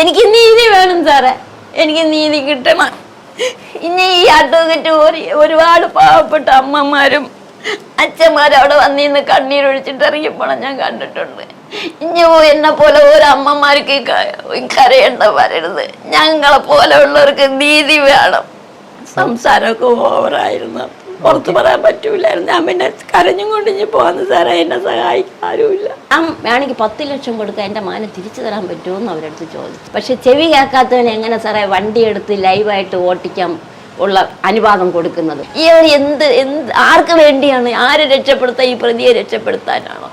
എനിക്ക് നീതി വേണം സാറേ, എനിക്ക് നീതി കിട്ടണം. ഇനി ഈ അഡ്വക്കറ്റ് ഒരുപാട് പാവപ്പെട്ട അമ്മമാരും അച്ഛന്മാരും അവിടെ വന്നിന്ന് കണ്ണീരൊഴിച്ചിട്ട് ഇറങ്ങിപ്പോണം ഞാൻ കണ്ടിട്ടുണ്ട്. ഇനി എന്നെ പോലെ ഓരോ അമ്മമാർക്ക് കരയേണ്ട വരരുത്. ഞങ്ങളെ പോലെ ഉള്ളവർക്ക് നീതി വേണം. സംസാരമൊക്കെ ഓവറായിരുന്നു, പുറത്ത് പറയാൻ പറ്റൂലായിരുന്നു. ഞാൻ പിന്നെ കരഞ്ഞും കൊണ്ട് ഇനി പോകാന്ന് സാറേ, എന്നെ സഹായിക്കാൻ ആരുമില്ല. ഞാൻ വേണമെങ്കിൽ 10 ലക്ഷം കൊടുക്കാൻ എൻ്റെ മാനം തിരിച്ചു തരാൻ പറ്റുമോ എന്ന് അവരടുത്ത് ചോദിച്ചു. പക്ഷെ ചെവി കേൾക്കാത്തവന് എങ്ങനെ സാറേ വണ്ടി എടുത്ത് ലൈവായിട്ട് ഓട്ടിക്കാൻ ഉള്ള അനുവാദം കൊടുക്കുന്നത്? ഈ എന്ത് ആർക്ക് വേണ്ടിയാണ്? ആരെ രക്ഷപ്പെടുത്താൻ? ഈ പ്രതിയെ രക്ഷപ്പെടുത്താനാണോ?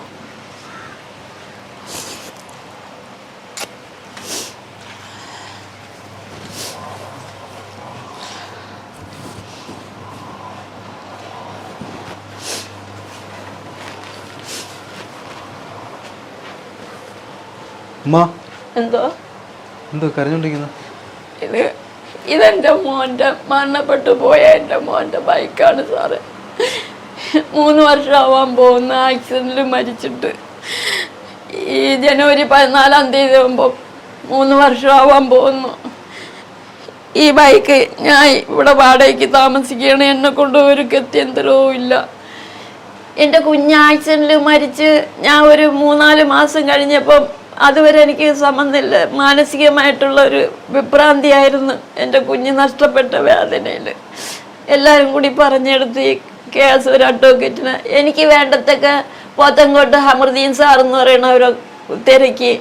എന്തോ കരഞ്ഞോണ്ടിരിക്കുന്ന? ഇതെന്റെ മോൻ്റെ മരണപ്പെട്ടു പോയ എൻ്റെ മോൻ്റെ ബൈക്കാണ് സാറേ. 3 വർഷമാവാൻ പോകുന്ന ആക്സിഡന്റിൽ മരിച്ചിട്ട്. ഈ ജനുവരി 14-ാം തീയതി ആകുമ്പോൾ 3 വർഷമാവാൻ പോകുന്നു. ഈ ബൈക്ക് ഞാൻ ഇവിടെ വാടകയ്ക്ക് താമസിക്കുകയാണ്. എന്നെ കൊണ്ട് ഒരു ഗത്യന്തരവും ഇല്ല. എൻ്റെ കുഞ്ഞ് ആക്സിഡന്റിൽ മരിച്ച് ഞാൻ ഒരു 3-4 മാസം കഴിഞ്ഞപ്പം അതുവരെ എനിക്ക് സംബന്ധമില്ല. മാനസികമായിട്ടുള്ള ഒരു വിഭ്രാന്തിയായിരുന്നു. എൻ്റെ കുഞ്ഞ് നഷ്ടപ്പെട്ട വേദനയിൽ എല്ലാവരും കൂടി പറഞ്ഞെടുത്ത് ഈ കേസ് ഒരു അഡ്വക്കേറ്റിന് എനിക്ക് വേണ്ടത്തൊക്കെ പോത്തങ്കോട്ട് ഹമൃദീൻ സാറെന്ന് പറയുന്നവരെ തിരക്കി.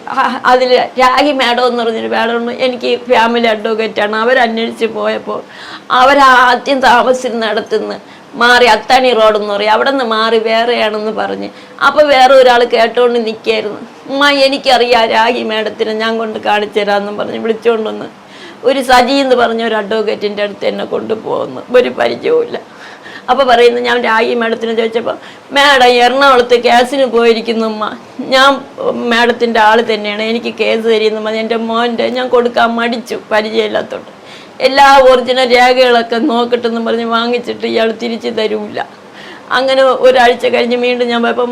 അതിൽ രാഗി മാഡം എന്ന് പറഞ്ഞൊരു മാഡം എനിക്ക് ഫാമിലി അഡ്വക്കേറ്റാണ്. അവരന്വേഷിച്ച് പോയപ്പോൾ അവരാദ്യം താമസിച്ചിരുന്നിടത്തുനിന്ന് മാറി അത്താണി റോഡെന്ന് പറയും, അവിടെ നിന്ന് മാറി വേറെയാണെന്ന് പറഞ്ഞ്. അപ്പോൾ വേറെ ഒരാൾ കേട്ടോണ്ട് നിൽക്കായിരുന്നു. എനിക്കറിയാം രാഗി മാഡത്തിനെ ഞാൻ കൊണ്ട് കാണിച്ചു തരാമെന്നും പറഞ്ഞ് വിളിച്ചുകൊണ്ടൊന്ന് ഒരു സജി എന്ന് പറഞ്ഞ ഒരു അഡ്വക്കേറ്റിൻ്റെ അടുത്ത് എന്നെ കൊണ്ടുപോകുന്നു. ഒരു പരിചയവുമില്ല. അപ്പോൾ പറയുന്നു ഞാൻ രാഗി മാഡത്തിനെ ചോദിച്ചപ്പോൾ, മാഡം എറണാകുളത്ത് കേസിന് പോയിരിക്കുന്നു ഞാൻ മാഡത്തിൻ്റെ ആൾ തന്നെയാണ്, എനിക്ക് കേസ് തരുമെന്ന് പറഞ്ഞ് എൻ്റെ മോൻ്റെ ഞാൻ കൊടുക്കാൻ മടിച്ചു, പരിചയമില്ലാത്തോണ്ട്. എല്ലാ ഒറിജിനൽ രേഖകളൊക്കെ നോക്കട്ടെന്ന് പറഞ്ഞ് വാങ്ങിച്ചിട്ട് ഇയാൾ തിരിച്ചു തരൂല്ല. അങ്ങനെ ഒരാഴ്ച കഴിഞ്ഞ് വീണ്ടും ഞാൻ പോയപ്പോൾ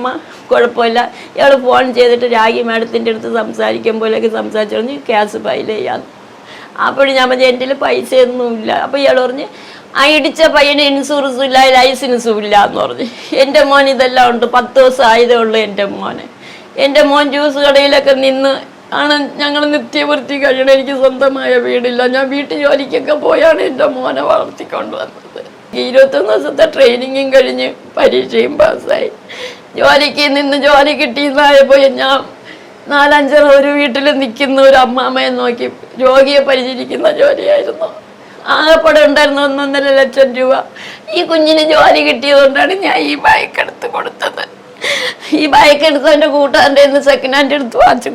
കുഴപ്പമില്ല, ഇയാൾ ഫോൺ ചെയ്തിട്ട് രാഗി മാഡത്തിൻ്റെ അടുത്ത് സംസാരിക്കുമ്പോഴേക്ക് സംസാരിച്ചു പറഞ്ഞ് കേസ് ഫയൽ ചെയ്യാന്ന്. അപ്പോഴും ഞാൻ പറഞ്ഞ എൻ്റെ പൈസയൊന്നുമില്ല. അപ്പോൾ ഇയാൾ പറഞ്ഞ് ആ ഇടിച്ച പയ്യന് ഇൻഷുറൻസും ഇല്ല, ലൈസൻസും ഇല്ല എന്ന് പറഞ്ഞ്. എൻ്റെ മോൻ ഇതെല്ലാം ഉണ്ട്, 10 ദിവസം ആയതേ ഉള്ളൂ എൻ്റെ മോനെ. എൻ്റെ മോൻ ജ്യൂസ് കടയിലൊക്കെ നിന്ന് ആണ് ഞങ്ങൾ നിത്യവൃത്തി കഴിയണം. എനിക്ക് സ്വന്തമായ വീടില്ല. ഞാൻ വീട്ടു ജോലിക്കൊക്കെ പോയാണ് എൻ്റെ മോനെ വളർത്തിക്കൊണ്ട് വന്നത്. 21 ദിവസത്തെ ട്രെയിനിങ്ങും കഴിഞ്ഞ് പരീക്ഷയും പാസ്സായി. ജോലിക്ക് നിന്ന് ജോലി കിട്ടിയെന്നായപ്പോൾ ഞാൻ 4-5 ഒരു വീട്ടിൽ നിൽക്കുന്ന ഒരു അമ്മാമ്മയെ നോക്കി രോഗിയെ പരിചരിക്കുന്ന ജോലിയായിരുന്നു. ആകെപ്പാടെ ഉണ്ടായിരുന്നു 1.5 ലക്ഷം രൂപ. ഈ കുഞ്ഞിന് ജോലി കിട്ടിയതുകൊണ്ടാണ് ഞാൻ ഈ ബൈക്ക് എടുത്ത് കൊടുത്തത്. ഈ ബൈക്ക് എടുത്ത് എൻ്റെ കൂട്ടുകാരൻ്റെ സെക്കൻഡ് ഹാൻഡ് എടുത്ത് വാങ്ങിച്ച്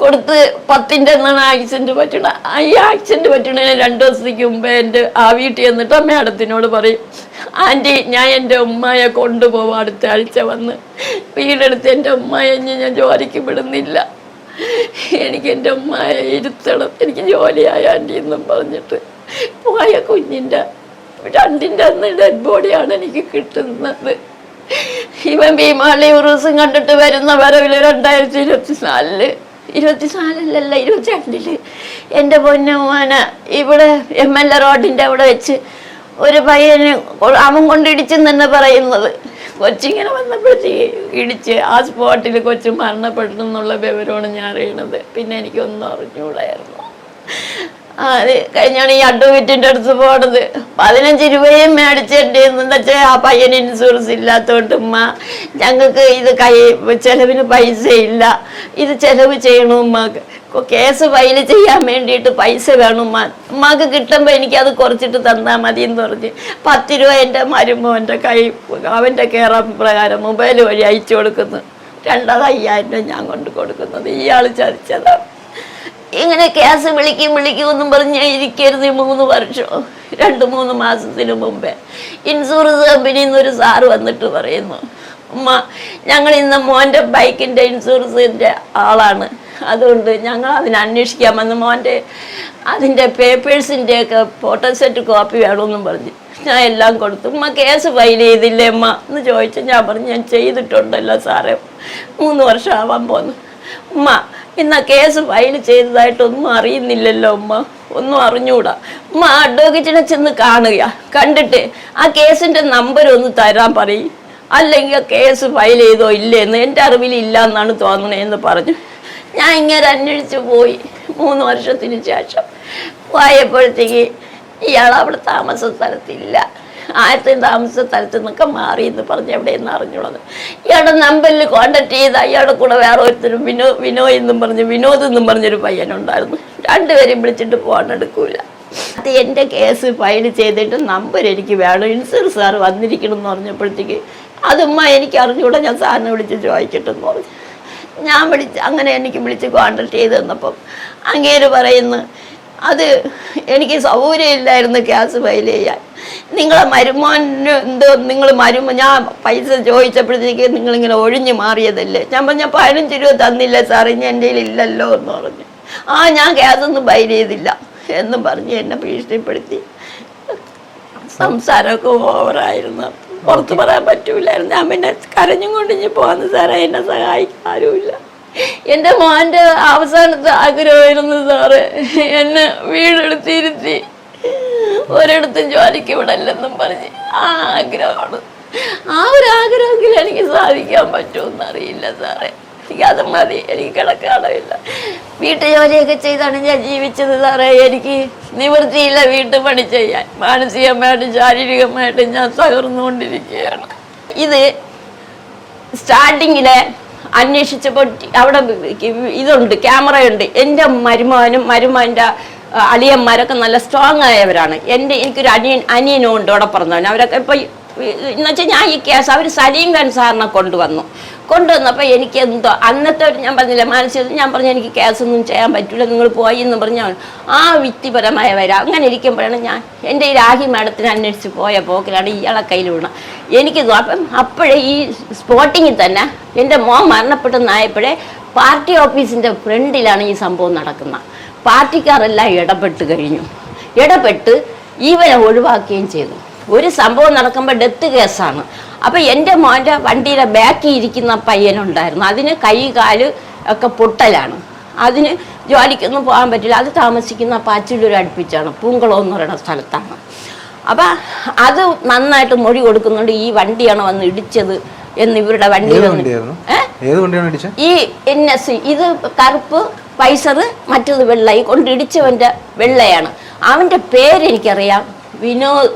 കൊടുത്ത് 10ൻ്റെ എന്നാണ് ആക്സിഡൻറ്റ് പറ്റണ. ഈ ആക്സിഡൻറ്റ് പറ്റണതിന് 2 ദിവസത്തേക്ക് മുമ്പേ എൻ്റെ ആ വീട്ടിൽ എന്നിട്ട് മേഡത്തിനോട് പറയും, ആൻറ്റി ഞാൻ എൻ്റെ ഉമ്മയെ കൊണ്ടുപോകും, അടുത്ത ആഴ്ച വന്ന് വീടെടുത്ത് എൻ്റെ ഉമ്മയെ ഞാൻ ജോലിക്ക് വിടുന്നില്ല, എനിക്ക് എൻ്റെ ഉമ്മയെ ഇരുത്തണം, എനിക്ക് ജോലിയായ ആൻറ്റി എന്നും പറഞ്ഞിട്ട് പോയ കുഞ്ഞിൻ്റെ 2ൻ്റെ അന്ന് ഡെഡ് ബോഡിയാണ് എനിക്ക് കിട്ടുന്നത്. ഇവൻ ഭീമാളി ഉറൂസും കണ്ടിട്ട് വരുന്ന വരവിൽ 2024 22 എൻ്റെ പൊന്നുമോനെ ഇവിടെ ML റോഡിൻ്റെ അവിടെ വെച്ച് ഒരു പയ്യന് അവൻ കൊണ്ടിടിച്ചെന്ന് തന്നെ പറയുന്നത്. കൊച്ചിങ്ങനെ വന്നപ്പോഴത്തേക്ക് ഇടിച്ച് ആ സ്പോട്ടിൽ കൊച്ചു മരണപ്പെട്ടെന്നുള്ള വിവരമാണ് ഞാൻ അറിയണത്. പിന്നെ എനിക്കൊന്നും അറിഞ്ഞുകൂടായിരുന്നു. അത് കഴിഞ്ഞാണ് ഈ അഡ്വക്കേറ്റിൻ്റെ അടുത്ത് പോണത്. 15 രൂപയും മേടിച്ചിട്ടുണ്ടെന്ന് വെച്ചാൽ ആ പയ്യന് ഇൻഷുറൻസ് ഇല്ലാത്തതുകൊണ്ട് ഞങ്ങൾക്ക് ഇത് ചെലവിന് പൈസ ഇല്ല, ഇത് ചെലവ് ചെയ്യണം ഉമ്മാക്ക്, കേസ് ഫയൽ ചെയ്യാൻ വേണ്ടിയിട്ട് പൈസ വേണം ഉമ്മാക്ക് കിട്ടുമ്പോൾ എനിക്കത് കുറച്ചിട്ട് തന്നാൽ മതി എന്ന് പറഞ്ഞ് 10 രൂപ എൻ്റെ മരുമോൻ്റെ അവൻ്റെ പ്രകാരം മൊബൈൽ വഴി അയച്ചു കൊടുക്കുന്നു. 2,500 രൂപ ഞാൻ കൊണ്ട് കൊടുക്കുന്നത്. ഇയാൾ ചതിച്ചതാണ്. ഇങ്ങനെ കേസ് വിളിക്കുമെന്നും പറഞ്ഞ് ഇരിക്കരുത്. 3 വർഷം 2-3 മാസത്തിന് മുമ്പേ ഇൻഷുറൻസ് കമ്പനിയിൽ നിന്നൊരു സാറ് വന്നിട്ട് പറയുന്നു, ഞങ്ങൾ ഇന്ന് മോൻ്റെ ബൈക്കിൻ്റെ ഇൻഷുറൻസിൻ്റെ ആളാണ്, അതുകൊണ്ട് ഞങ്ങൾ അതിന് അന്വേഷിക്കാമെന്ന് മോൻ്റെ അതിൻ്റെ പേപ്പേഴ്സിൻ്റെയൊക്കെ ഫോട്ടോസെറ്റ് കോപ്പി വേണമെന്നും പറഞ്ഞ് ഞാൻ എല്ലാം കൊടുത്തു. കേസ് ഫയൽ ചെയ്തില്ലേ എന്ന് ചോദിച്ചു. ഞാൻ പറഞ്ഞു ഞാൻ ചെയ്തിട്ടുണ്ടല്ലോ സാറേ, 3 വർഷം ആവാൻ പോന്നു. ഇന്ന് കേസ് ഫയൽ ചെയ്തതായിട്ടൊന്നും അറിയുന്നില്ലല്ലോ ഉമ്മ, ഒന്നും അറിഞ്ഞൂടാ. ഉമ്മ അഡ്വക്കേറ്റിനെ ചെന്ന് കാണുക, കണ്ടിട്ട് ആ കേസിന്റെ നമ്പർ ഒന്ന് തരാൻ പറയും, അല്ലെങ്കിൽ ആ കേസ് ഫയൽ ചെയ്തോ ഇല്ലേന്ന് എൻ്റെ അറിവിൽ ഇല്ല എന്നാണ് തോന്നണേന്ന് പറഞ്ഞു. ഞാൻ ഇങ്ങനെ അന്വേഷിച്ച് പോയി. 3 വർഷത്തിന് ശേഷം പോയപ്പോഴത്തേക്ക് ഇയാൾ അവിടെ താമസ സ്ഥലത്തില്ല, ആദ്യത്തെ താമസ സ്ഥലത്ത് നിന്നൊക്കെ മാറി എന്ന് പറഞ്ഞ് എവിടെയെന്ന് അറിഞ്ഞുള്ളത്. ഇയാളുടെ നമ്പറിൽ കോണ്ടാക്ട് ചെയ്ത് അയാളുടെ കൂടെ വേറെ ഒരുത്തരും വിനോയ് എന്നും പറഞ്ഞ് വിനോദ് എന്നും പറഞ്ഞൊരു പയ്യനുണ്ടായിരുന്നു. 2 പേരെയും വിളിച്ചിട്ട് ഫോൺ എടുക്കൂല. അത് എൻ്റെ കേസ് ഫയൽ ചെയ്തിട്ട് നമ്പർ എനിക്ക് വേണം, ഇൻഷുറൻസ് സാർ വന്നിരിക്കണം എന്ന് പറഞ്ഞപ്പോഴത്തേക്ക് അതുമ്മ എനിക്ക് അറിഞ്ഞുകൂടെ, ഞാൻ സാറിനെ വിളിച്ച് ചോദിക്കട്ടെന്ന് പറഞ്ഞു. ഞാൻ അങ്ങനെ എനിക്ക് വിളിച്ച് കോണ്ടാക്ട് ചെയ്ത് തന്നപ്പം അങ്ങേര് പറയുന്നു, അത് എനിക്ക് സൗകര്യമില്ലായിരുന്നു കേസ് ഫയൽ ചെയ്യാൻ, നിങ്ങളെ മരുമോന് എന്തോ ഞാൻ പൈസ ചോദിച്ചപ്പോഴത്തേക്ക് നിങ്ങളിങ്ങനെ ഒഴിഞ്ഞു മാറിയതല്ലേ. ഞാൻ പറഞ്ഞ 15 രൂപ തന്നില്ല സാർ, ഇനി എൻ്റെ ഇല്ലല്ലോ എന്ന് പറഞ്ഞു. ഞാൻ കേസൊന്നും ഫയൽ ചെയ്തില്ല എന്നും പറഞ്ഞ് എന്നെ ഭീഷണിപ്പെടുത്തി. സംസാരമൊക്കെ ഓവറായിരുന്നു, പുറത്ത് പറയാൻ പറ്റൂലായിരുന്നു. ഞാൻ പിന്നെ കരഞ്ഞും കൊണ്ട് ഇനി പോകുന്ന സാറേ, എന്നെ സഹായിക്കാരുമില്ല. എൻ്റെ മോൻ്റെ അവസാനത്തെ ആഗ്രഹമായിരുന്നു സാറ് എന്നെ വീടെടുത്തിരുത്തി ഒരിടത്തും ജോലിക്ക് വിടല്ലെന്നും പറഞ്ഞ്. ആഗ്രഹമാണ്, ഒരു ആഗ്രഹമെങ്കിലും എനിക്ക് സാധിക്കാൻ പറ്റുമെന്ന് അറിയില്ല സാറേ. എനിക്കത് മതി, എനിക്ക് കിടക്കാറില്ല. വീട്ടു ജോലിയൊക്കെ ചെയ്താണ് ഞാൻ ജീവിച്ചത് സാറേ. എനിക്ക് നിവൃത്തിയില്ല വീട്ടുപണി ചെയ്യാൻ. മാനസികമായിട്ടും ശാരീരികമായിട്ടും ഞാൻ തകർന്നുകൊണ്ടിരിക്കുകയാണ്. ഇത് സ്റ്റാർട്ടിങ്ങിലെ അന്വേഷിച്ചപ്പോൾ അവിടെ ഇതുണ്ട്, ക്യാമറയുണ്ട്. എൻ്റെ മരുമോൻ്റെ അളിയന്മാരൊക്കെ നല്ല സ്ട്രോങ് ആയവരാണ്. എനിക്കൊരു അനിയനും ഉണ്ട് അവിടെ പറഞ്ഞവൻ. അവരൊക്കെ ഇപ്പം എന്നുവെച്ചാൽ ഞാൻ ഈ കേസ് അവർ സലീം ഖാൻ സാറിനെ കൊണ്ടുവന്നപ്പോൾ എനിക്ക് എന്തോ അന്നത്തെ ഞാൻ പറഞ്ഞില്ല മാനസിക, ഞാൻ പറഞ്ഞു എനിക്ക് കേസൊന്നും ചെയ്യാൻ പറ്റില്ല, നിങ്ങൾ പോയി എന്ന് പറഞ്ഞാൽ വ്യക്തിപരമായ വരാം. അങ്ങനെ ഇരിക്കുമ്പോഴാണ് ഞാൻ എൻ്റെ ഈ രാഹി മാഡത്തിനെ അന്വേഷിച്ച് പോയ പോക്കിലാണ് ഇയാളെ കയ്യിൽ വീണത്. എനിക്ക് അപ്പോഴേ ഈ സ്പോട്ടിങ്ങിൽ തന്നെ എൻ്റെ മോൻ മരണപ്പെട്ടെന്നായപ്പോഴേ പാർട്ടി ഓഫീസിൻ്റെ ഫ്രണ്ടിലാണ് ഈ സംഭവം നടക്കുന്നത്. പാർട്ടിക്കാരെല്ലാം ഇടപെട്ട് ഇവരെ ഒഴിവാക്കുകയും ചെയ്തു. ഒരു സംഭവം നടക്കുമ്പോൾ ഡെത്ത് കേസാണ്. അപ്പം എൻ്റെ മോൻ്റെ വണ്ടിയുടെ ബാക്കിൽ ഇരിക്കുന്ന പയ്യനുണ്ടായിരുന്നു, അതിന് കൈ കാല് ഒക്കെ പൊട്ടലാണ്, അതിന് ജോലിക്കൊന്നും പോകാൻ പറ്റില്ല. അത് താമസിക്കുന്ന പാച്ചിലൂർ അടുപ്പിച്ചാണ്, പൂങ്കുളം എന്ന് പറയുന്ന സ്ഥലത്താണ്. അപ്പം അത് നന്നായിട്ട് മൊഴി കൊടുക്കുന്നുണ്ട്, ഈ വണ്ടിയാണ് വന്ന് ഇടിച്ചത് എന്ന് ഇവരുടെ വണ്ടിയിൽ ഈ NS, ഇത് കറുപ്പ് പൈസർ, മറ്റത് വെള്ള. ഈ കൊണ്ടിടിച്ചവൻ്റെ വെള്ളയാണ്. അവൻ്റെ പേര് എനിക്കറിയാം,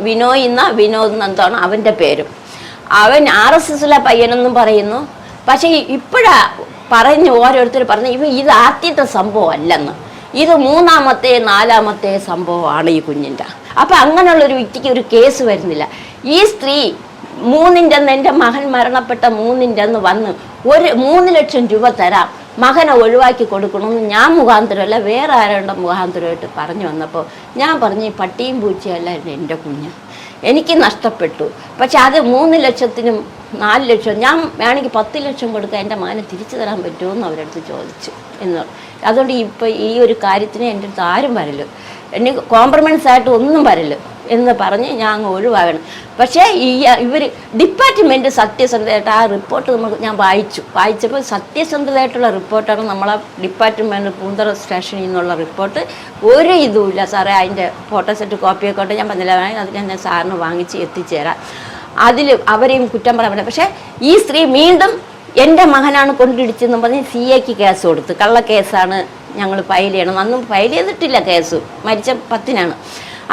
വിനോയ് എന്നാണ് അവൻ്റെ പേരും. അവൻ RSSലെ പയ്യനെന്നും പറയുന്നു. പക്ഷേ ഇപ്പോഴാ ഓരോരുത്തർ പറഞ്ഞു ഇത് ആദ്യത്തെ സംഭവം അല്ലെന്ന്, ഇത് 3ാമത്തെ 4ാമത്തെ സംഭവമാണ് ഈ കുഞ്ഞിൻ്റെ. അപ്പം അങ്ങനെയുള്ളൊരു വ്യക്തിക്ക് ഒരു കേസ് വരുന്നില്ല. ഈ സ്ത്രീ 3ൻ്റെ അന്ന് എൻ്റെ മകൻ മരണപ്പെട്ട 3ൻ്റെ അന്ന് വന്ന് 3 ലക്ഷം രൂപ തരാം, മകനെ ഒഴിവാക്കി കൊടുക്കണമെന്ന് ഞാൻ മുഖാന്തരമല്ല വേറെ ആരുടെ മുഖാന്തരമായിട്ട് പറഞ്ഞു വന്നപ്പോൾ ഞാൻ പറഞ്ഞു ഈ പട്ടിയും പൂച്ചയല്ലായിരുന്നു എൻ്റെ കുഞ്ഞ്, എനിക്ക് നഷ്ടപ്പെട്ടു. പക്ഷെ അത് 3 ലക്ഷത്തിനും 4 ലക്ഷം, ഞാൻ വേണമെങ്കിൽ 10 ലക്ഷം കൊടുക്കാൻ എൻ്റെ മകനെ തിരിച്ചു തരാൻ പറ്റുമോ എന്ന് അവരടുത്ത് ചോദിച്ചു എന്ന്. അതുകൊണ്ട് ഇപ്പോൾ ഈ ഒരു കാര്യത്തിന് എൻ്റെ അടുത്ത് ആരും വരല്, എനിക്ക് കോംപ്രമൈസ് ആയിട്ട് ഒന്നും വരല് എന്ന് പറഞ്ഞ് ഞാൻ അങ്ങ് ഒഴിവാകണം. പക്ഷേ ഇവർ ഡിപ്പാർട്ട്മെൻറ്റ് സത്യസന്ധമായിട്ട് ആ റിപ്പോർട്ട് ഞാൻ വായിച്ചപ്പോൾ സത്യസന്ധമായിട്ടുള്ള റിപ്പോർട്ടാണ് നമ്മളെ ഡിപ്പാർട്ട്മെൻറ്റ് പൂന്തറ സ്റ്റേഷനിൽ നിന്നുള്ള റിപ്പോർട്ട്. ഒരു ഇതുമില്ല സാറേ. അതിൻ്റെ ഫോട്ടോസെറ്റ് കോപ്പിയൊക്കെ കൊണ്ട് ഞാൻ പറഞ്ഞില്ല, അതിന് ഞാൻ സാറിന് വാങ്ങിച്ച് എത്തിച്ചേരാം. അതിൽ അവരെയും കുറ്റം പറയാൻ പറ്റില്ല. പക്ഷേ ഈ സ്ത്രീ വീണ്ടും എൻ്റെ മകനാണ് കൊണ്ടിടിച്ചെന്നും പറഞ്ഞ് CAക്ക് കേസ് കൊടുത്ത്, കള്ളക്കേസാണ് ഞങ്ങൾ ഫയൽ ചെയ്യണം. അന്നും ഫയൽ ചെയ്തിട്ടില്ല, കേസ് മരിച്ച 10-നാണ്.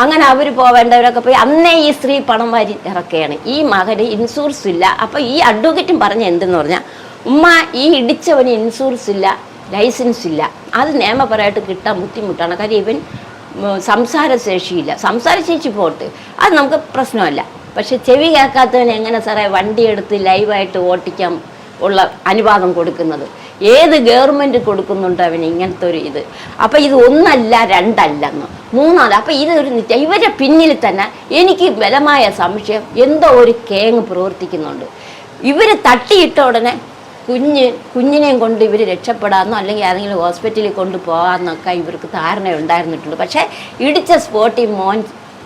അങ്ങനെ അവർ പോവേണ്ടവരൊക്കെ പോയി. അന്നേ ഈ സ്ത്രീ പണം വാരി ഇറക്കുകയാണ്. ഈ മകന് ഇൻഷുറൻസ് ഇല്ല. അപ്പോൾ ഈ അഡ്വക്കേറ്റും പറഞ്ഞ എന്തെന്ന് പറഞ്ഞാൽ, ഉമ്മ ഈ ഇടിച്ചവന് ഇൻഷുറൻസ് ഇല്ല, ലൈസൻസ് ഇല്ല, അത് നിയമപരമായിട്ട് കിട്ടാൻ ബുദ്ധിമുട്ടാണ്. കാര്യം ഇവൻ സംസാരശേഷിയില്ല. സംസാരശേഷി പോട്ട് അത് നമുക്ക് പ്രശ്നമല്ല. പക്ഷെ ചെവി കേൾക്കാത്തവന് എങ്ങനെ സാറേ വണ്ടി എടുത്ത് ലൈവായിട്ട് ഓട്ടിക്കാൻ ഉള്ള അനുവാദം കൊടുക്കുന്നത്? ഏത് ഗവൺമെൻറ് കൊടുക്കുന്നുണ്ട് അവന് ഇങ്ങനത്തെ ഒരു ഇത്? അപ്പം ഇത് 1 അല്ല 2 അല്ലെന്ന് 3 അപ്പം ഇതൊരു നിത്യ. ഇവരുടെ പിന്നിൽ തന്നെ എനിക്ക് ബലമായ സംശയം എന്തോ ഒരു കേങ്ങ് പ്രവർത്തിക്കുന്നുണ്ട്. ഇവർ തട്ടിയിട്ട ഉടനെ കുഞ്ഞിനെയും കൊണ്ട് ഇവർ രക്ഷപ്പെടാമെന്നോ അല്ലെങ്കിൽ ഏതെങ്കിലും ഹോസ്പിറ്റലിൽ കൊണ്ടുപോകാമെന്നൊക്കെ ഇവർക്ക് ധാരണ ഉണ്ടായിരുന്നിട്ടുള്ളൂ. പക്ഷേ ഇടിച്ച സ്പോട്ടിൽ മോൻ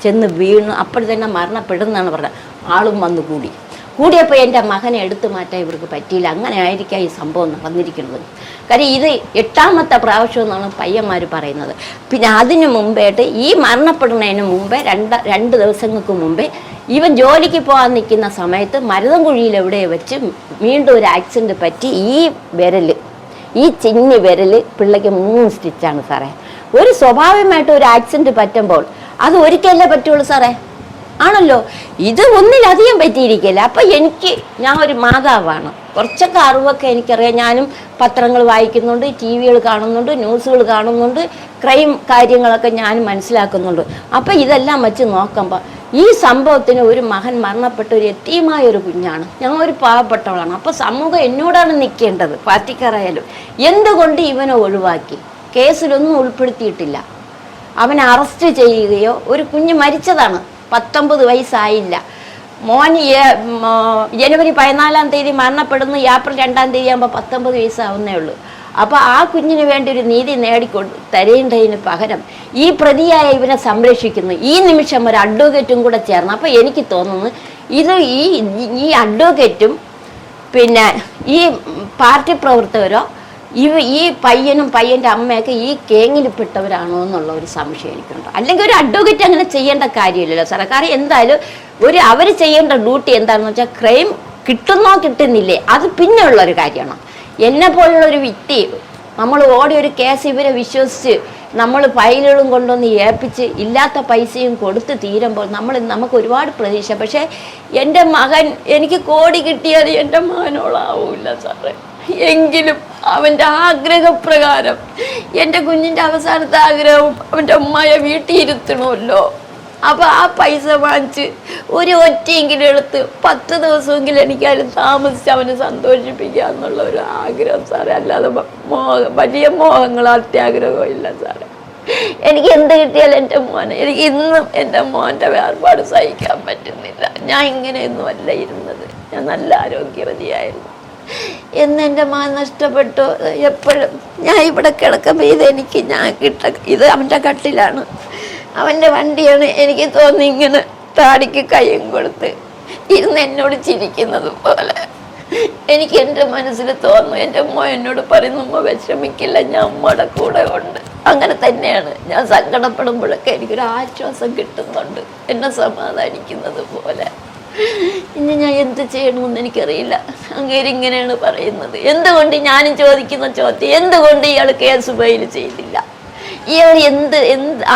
ചെന്ന് വീണു, അപ്പോൾ തന്നെ മരണപ്പെടുന്നതാണ് പറഞ്ഞത്. ആളും വന്നു കൂടി. കൂടിയപ്പോൾ എൻ്റെ മകനെ എടുത്തു മാറ്റാൻ ഇവർക്ക് പറ്റിയില്ല. അങ്ങനെ ആയിരിക്കാം ഈ സംഭവം നടന്നിരിക്കുന്നത്. കാര്യം ഇത് 8ാമത്തെ പ്രാവശ്യം എന്നാണ് പയ്യന്മാർ പറയുന്നത്. പിന്നെ അതിന് മുമ്പായിട്ട് ഈ മരണപ്പെടുന്നതിന് മുമ്പേ 2 ദിവസങ്ങൾക്ക് മുമ്പേ ഇവൻ ജോലിക്ക് പോകാൻ നിൽക്കുന്ന സമയത്ത് മരുതൻകുഴിയിൽ എവിടെ വെച്ച് വീണ്ടും ഒരു ആക്സിഡൻറ്റ് പറ്റി ഈ ചിന്നി വിരൽ പിള്ളയ്ക്ക് 3 സ്റ്റിച്ചാണ് സാറേ. ഒരു സ്വാഭാവികമായിട്ട് ഒരു ആക്സിഡൻറ്റ് പറ്റുമ്പോൾ അത് ഒരിക്കലേ പറ്റുള്ളൂ സാറേ, ആണല്ലോ. ഇത് ഒന്നിലധികം പറ്റിയിരിക്കില്ല. അപ്പം ഞാൻ ഒരു മാതാവാണ്, കുറച്ചൊക്കെ അറിവൊക്കെ എനിക്കറിയാം. ഞാനും പത്രങ്ങൾ വായിക്കുന്നുണ്ട്, TV കാണുന്നുണ്ട്, ന്യൂസുകൾ കാണുന്നുണ്ട്, ക്രൈം കാര്യങ്ങളൊക്കെ ഞാൻ മനസ്സിലാക്കുന്നുണ്ട്. അപ്പം ഇതെല്ലാം വെച്ച് നോക്കുമ്പോൾ ഈ സംഭവത്തിന് ഒരു മകൻ മരണപ്പെട്ട ഒരു യതീമായ ഒരു കുഞ്ഞാണ്, ഞങ്ങൾ ഒരു പാവപ്പെട്ടവളാണ്. അപ്പോൾ സമൂഹം എന്നോടാണ് നിൽക്കേണ്ടത്, പാർട്ടിക്കാരായാലും. എന്തുകൊണ്ട് ഇവനെ ഒഴിവാക്കി? കേസിലൊന്നും ഉൾപ്പെടുത്തിയിട്ടില്ല. അവനെ അറസ്റ്റ് ചെയ്യുകയോ, ഒരു കുഞ്ഞ് മരിച്ചതാണ്, 19 വയസ്സായില്ല. മോൻ ജനുവരി 14-ാം തീയതി മരണപ്പെടുന്നു, ഏപ്രിൽ 2-ാം തീയതി ആകുമ്പോൾ 19 വയസ്സാവുന്നേ ഉള്ളൂ. അപ്പോൾ ആ കുഞ്ഞിന് വേണ്ടി ഒരു നീതി തരേണ്ടതിന് പകരം ഈ പ്രതിയായ ഇവനെ സംരക്ഷിക്കുന്നു. ഈ നിമിഷം ഒരു അഡ്വക്കേറ്റും കൂടെ ചേർന്ന്. അപ്പോൾ എനിക്ക് തോന്നുന്നു ഇത് ഈ അഡ്വക്കേറ്റും പിന്നെ ഈ പാർട്ടി പ്രവർത്തകരോ ഈ പയ്യനും പയ്യൻ്റെ അമ്മയൊക്കെ ഈ കേങ്ങിൽപ്പെട്ടവരാണോ എന്നുള്ള ഒരു സംശയം എനിക്കുണ്ട്. അല്ലെങ്കിൽ ഒരു അഡ്വക്കേറ്റ് അങ്ങനെ ചെയ്യേണ്ട കാര്യമില്ലല്ലോ സാറേ. കാരണം എന്തായാലും അവർ ചെയ്യേണ്ട ഡ്യൂട്ടി എന്താണെന്ന് വെച്ചാൽ ക്രൈം കിട്ടുന്നോ കിട്ടുന്നില്ലേ അത് പിന്നെ ഉള്ളൊരു കാര്യമാണ്. എന്നെ പോലുള്ളൊരു വ്യക്തി നമ്മൾ ഒരു കേസ് ഇവരെ വിശ്വസിച്ച് നമ്മൾ ഫയലുകളും കൊണ്ടുവന്ന് ഏൽപ്പിച്ച് ഇല്ലാത്ത പൈസയും കൊടുത്ത് തീരുമ്പോൾ നമുക്ക് ഒരുപാട് പ്രതീക്ഷ. പക്ഷേ എൻ്റെ മകൻ, എനിക്ക് കോടി കിട്ടിയാൽ എൻ്റെ മകനോളാവൂല സാറേ. എങ്കിലും അവൻ്റെ ആഗ്രഹപ്രകാരം എൻ്റെ കുഞ്ഞിൻ്റെ അവസാനത്തെ ആഗ്രഹവും അവൻ്റെ അമ്മയെ വീട്ടിലിരുത്തണമല്ലോ. അപ്പോൾ ആ പൈസ വാങ്ങിച്ച് ഒരു ഒറ്റയെങ്കിലും എടുത്ത് 10 ദിവസമെങ്കിലും എനിക്കതിൽ താമസിച്ച് അവനെ സന്തോഷിപ്പിക്കുക എന്നുള്ള ഒരു ആഗ്രഹം സാറേ. അല്ലാതെ വലിയ മോഹങ്ങളോ അത്യാഗ്രഹമോ ഇല്ല സാറേ. എനിക്ക് എന്ത് കിട്ടിയാലും എൻ്റെ മോനെ, എനിക്ക് ഇന്നും എൻ്റെ മോൻ്റെ വേർപാട് സഹിക്കാൻ പറ്റുന്നില്ല. ഞാൻ ഇങ്ങനെയൊന്നും അല്ല ഇരുന്നത്, ഞാൻ നല്ല ആരോഗ്യവതിയായിരുന്നു. എന്നെൻ്റെ മകൻ നഷ്ടപ്പെട്ടു. എപ്പോഴും ഞാൻ ഇവിടെ കിടക്കുമ്പോൾ ഇത് അവൻ്റെ കട്ടിലാണ്, അവൻ്റെ വണ്ടിയാണ്. എനിക്ക് തോന്നി ഇങ്ങനെ താടിക്ക് കയ്യും കൊടുത്ത് ഇരുന്ന് എന്നോട് ചിരിക്കുന്നത് പോലെ എനിക്ക് എൻ്റെ മനസ്സിൽ തോന്നുന്നു. എൻ്റെ അമ്മ എന്നോട് പറയുന്നു, അമ്മ വിഷമിക്കില്ല, ഞാൻ അമ്മയുടെ കൂടെ ഉണ്ട്. അങ്ങനെ തന്നെയാണ്. ഞാൻ സങ്കടപ്പെടുമ്പോഴൊക്കെ എനിക്കൊരു ആശ്വാസം കിട്ടുന്നുണ്ട്, എന്നെ സമാധാനിക്കുന്നത് പോലെ. ഇനി ഞാൻ എന്ത് ചെയ്യണമെന്ന് എനിക്കറിയില്ല. അങ്ങേരിങ്ങനെയാണ് പറയുന്നത്. എന്തുകൊണ്ട് ഞാനും ചോദിക്കുന്ന ചോദ്യം, എന്തുകൊണ്ട് ഇയാൾ കേസ് ഫയൽ ചെയ്തില്ല? ഇയാൾ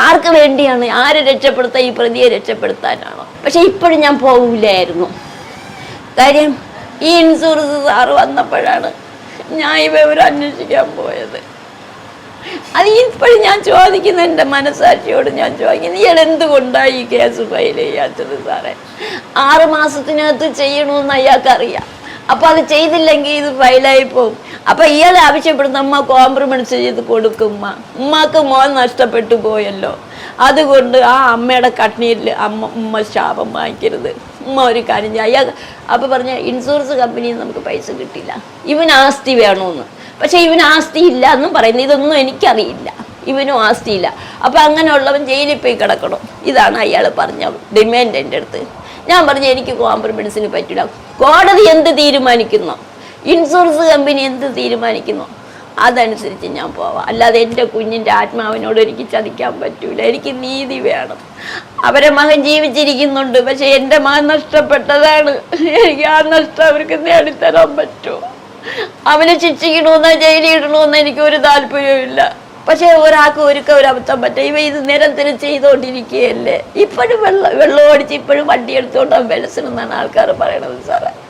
ആർക്ക് വേണ്ടിയാണ്? ആരെ രക്ഷപ്പെടുത്താൻ? ഈ പ്രതിയെ രക്ഷപ്പെടുത്താനാണോ? പക്ഷെ ഇപ്പോഴും ഞാൻ പോകില്ലായിരുന്നു. കാര്യം ഈ ഇൻഷുറൻസ് സാറ് വന്നപ്പോഴാണ് ഞാൻ ഈ വിവരം അന്വേഷിക്കാൻ പോയത്. അത് ഇപ്പോഴും ഞാൻ ചോദിക്കുന്ന എൻ്റെ മനസ്സാക്ഷിയോട് ഞാൻ ചോദിക്കുന്നു, ഇയാൾ എന്തുകൊണ്ടാണ് ഈ കേസ് ഫയൽ ചെയ്യാത്തത് സാറേ? 6 മാസത്തിനകത്ത് ചെയ്യണമെന്ന് അയാൾക്കറിയാം. അപ്പോൾ അത് ചെയ്തില്ലെങ്കിൽ ഇത് ഫയലായി പോകും. അപ്പം ഇയാൾ ആവശ്യപ്പെടുന്ന അമ്മ കോംപ്രമൈസ് ചെയ്ത് കൊടുക്കും. ഉമ്മക്ക് മോൻ നഷ്ടപ്പെട്ടു പോയല്ലോ, അതുകൊണ്ട് ആ അമ്മയുടെ കണ്ണീരിൽ ഉമ്മ ശാപം വാങ്ങിക്കരുത്. ഉമ്മ ഒരു കാര്യം ചെയ്യാം. അപ്പം പറഞ്ഞ ഇൻഷുറൻസ് കമ്പനിയിൽ നമുക്ക് പൈസ കിട്ടില്ല, ഇവന് ആസ്തി വേണമെന്ന്. പക്ഷെ ഇവന് ആസ്തി ഇല്ല എന്നും പറയുന്നു. ഇതൊന്നും എനിക്കറിയില്ല, ഇവനും ആസ്തിയില്ല. അപ്പം അങ്ങനെയുള്ളവൻ ജയിലിൽ പോയി കിടക്കണം. ഇതാണ് അയാൾ പറഞ്ഞ ഡിമാൻഡ് എൻ്റെ അടുത്ത്. ഞാൻ പറഞ്ഞു എനിക്ക് കോംപ്രമൈസിന് പറ്റില്ല. കോടതി എന്ത് തീരുമാനിക്കുന്നു, ഇൻഷുറൻസ് കമ്പനി എന്ത് തീരുമാനിക്കുന്നു, അതനുസരിച്ച് ഞാൻ പോവാം. അല്ലാതെ എൻ്റെ കുഞ്ഞിൻ്റെ ആത്മാവിനോട് എനിക്ക് ചതിക്കാൻ പറ്റൂല. എനിക്ക് നീതി വേണം. അവരെ മകൻ ജീവിച്ചിരിക്കുന്നുണ്ട്, പക്ഷെ എൻ്റെ മകൻ നഷ്ടപ്പെട്ടതാണ്. എനിക്ക് ആ നഷ്ടം അവർക്ക് നേടിത്തരാൻ പറ്റുമോ? അവനെ ശിക്ഷിക്കണമെന്നോ ജയിലിടണമെന്നോ എനിക്കൊരു താല്പര്യമില്ല. പക്ഷെ ഒരാൾക്ക് ഒരു അബദ്ധം പറ്റും. ഇത് നിരന്തരം ചെയ്തുകൊണ്ടിരിക്കുകയല്ലേ. ഇപ്പോഴും വെള്ളം അടിച്ച് ഇപ്പോഴും വണ്ടി എടുത്തുകൊണ്ട് വെലസനെന്നാണ് ആൾക്കാർ പറയണത് സാറേ.